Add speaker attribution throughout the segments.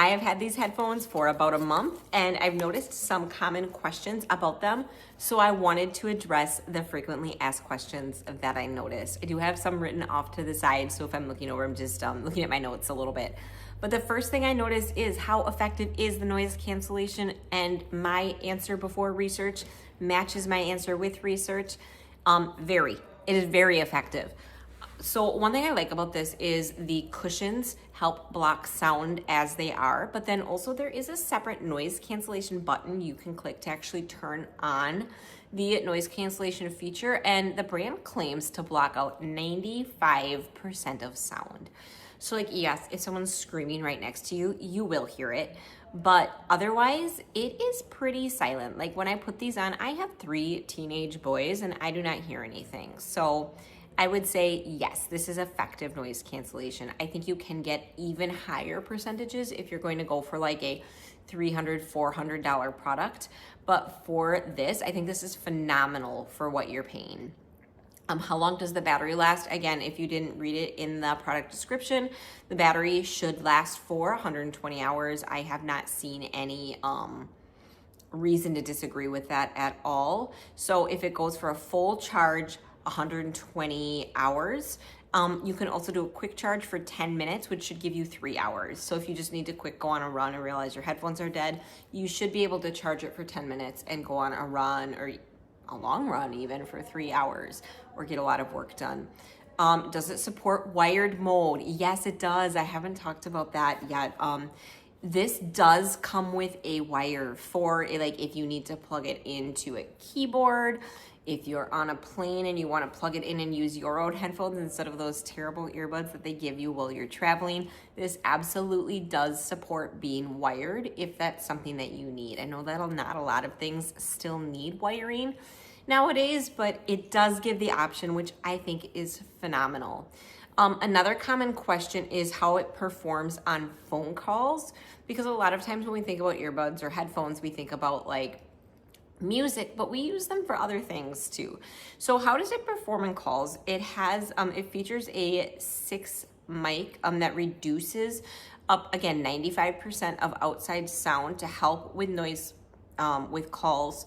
Speaker 1: I have had these headphones for about a month and I've noticed some common questions about them. So I wanted to address the frequently asked questions that I noticed. I do have some written off to the side. So if I'm looking over, I'm just looking at my notes a little bit. But the first thing I noticed is how effective is the noise cancellation, and my answer before research matches my answer with research. It is very effective. So one thing I like about this is the cushions help block sound as they are, but then also there is a separate noise cancellation button you can click to actually turn on the noise cancellation feature, and the brand claims to block out 95% of sound. So like, yes, if someone's screaming right next to you, you will hear it, but otherwise it is pretty silent. Like when I put these on, I have 3 teenage boys and I do not hear anything. So I would say, yes, this is effective noise cancellation. I think you can get even higher percentages if you're going to go for like a $300, $400 product. But for this, I think this is phenomenal for what you're paying. How long does the battery last? Again, if you didn't read it in the product description, the battery should last for 120 hours. I have not seen any reason to disagree with that at all. So if it goes for a full charge, 120 hours. You can also do a quick charge for 10 minutes, which should give you 3 hours. So if you just need to quick go on a run and realize your headphones are dead, you should be able to charge it for 10 minutes and go on a run, or a long run even, for 3 hours, or get a lot of work done. Does it support wired mode? Yes, it does. I haven't talked about that yet. This does come with a wire for like if you need to plug it into a keyboard, if you're on a plane and you want to plug it in and use your own headphones instead of those terrible earbuds that they give you while you're traveling. This absolutely does support being wired if that's something that you need. I know that not a lot of things still need wiring nowadays, but it does give the option, which I think is phenomenal. Another common question is how it performs on phone calls, because a lot of times when we think about earbuds or headphones, we think about like music, but we use them for other things too. So how does it perform in calls? It has, it features a 6 mic that reduces up, again, 95% of outside sound to help with noise with calls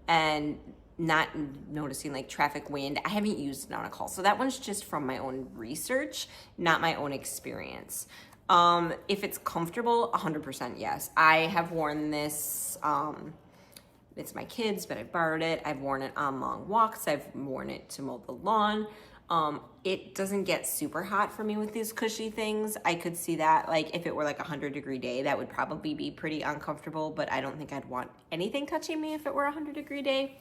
Speaker 1: and not noticing like traffic, wind. I haven't used it on a call. So that one's just from my own research, not my own experience. If it's comfortable, 100% yes. I have worn this, it's my kids, but I borrowed it. I've worn it on long walks. I've worn it to mow the lawn. It doesn't get super hot for me with these cushy things. I could see that like if it were like a 100-degree day, that would probably be pretty uncomfortable, but I don't think I'd want anything touching me if it were a 100-degree day.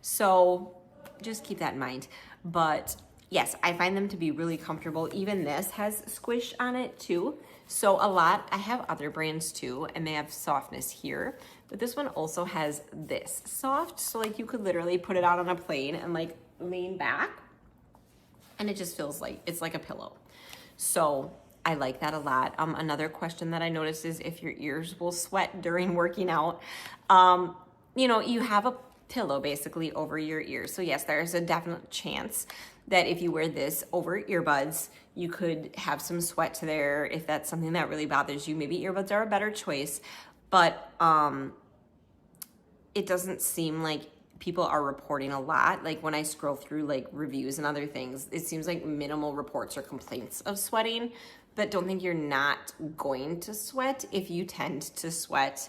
Speaker 1: So just keep that in mind. But yes, I find them to be really comfortable. Even this has squish on it too. So I have other brands too, and they have softness here, but this one also has this soft. So like you could literally put it out on a plane and like lean back, and it just feels like it's like a pillow. So I like that a lot. Another question that I noticed is if your ears will sweat during working out. You have a pillow basically over your ears. So yes, there's a definite chance that if you wear this over earbuds, you could have some sweat to there. If that's something that really bothers you, maybe earbuds are a better choice, but it doesn't seem like people are reporting a lot. Like when I scroll through like reviews and other things, it seems like minimal reports or complaints of sweating, but don't think you're not going to sweat. If you tend to sweat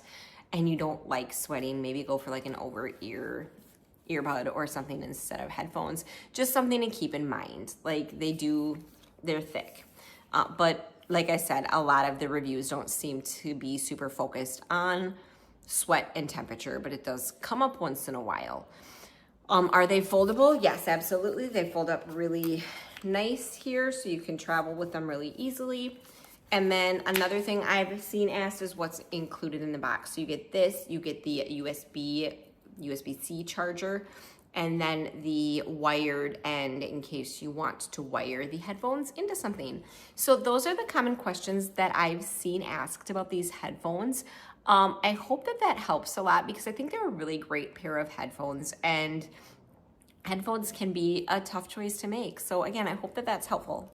Speaker 1: and you don't like sweating, maybe go for like an over-ear earbud or something instead of headphones. Just something to keep in mind. Like they're thick. But like I said, a lot of the reviews don't seem to be super focused on sweat and temperature, but it does come up once in a while. Are they foldable? Yes, absolutely. They fold up really nice here, so you can travel with them really easily. And then another thing I've seen asked is what's included in the box. So you get this, you get the USB-C charger, and then the wired end in case you want to wire the headphones into something. So those are the common questions that I've seen asked about these headphones. I hope that helps a lot, because I think they're a really great pair of headphones, and headphones can be a tough choice to make. So again, I hope that's helpful.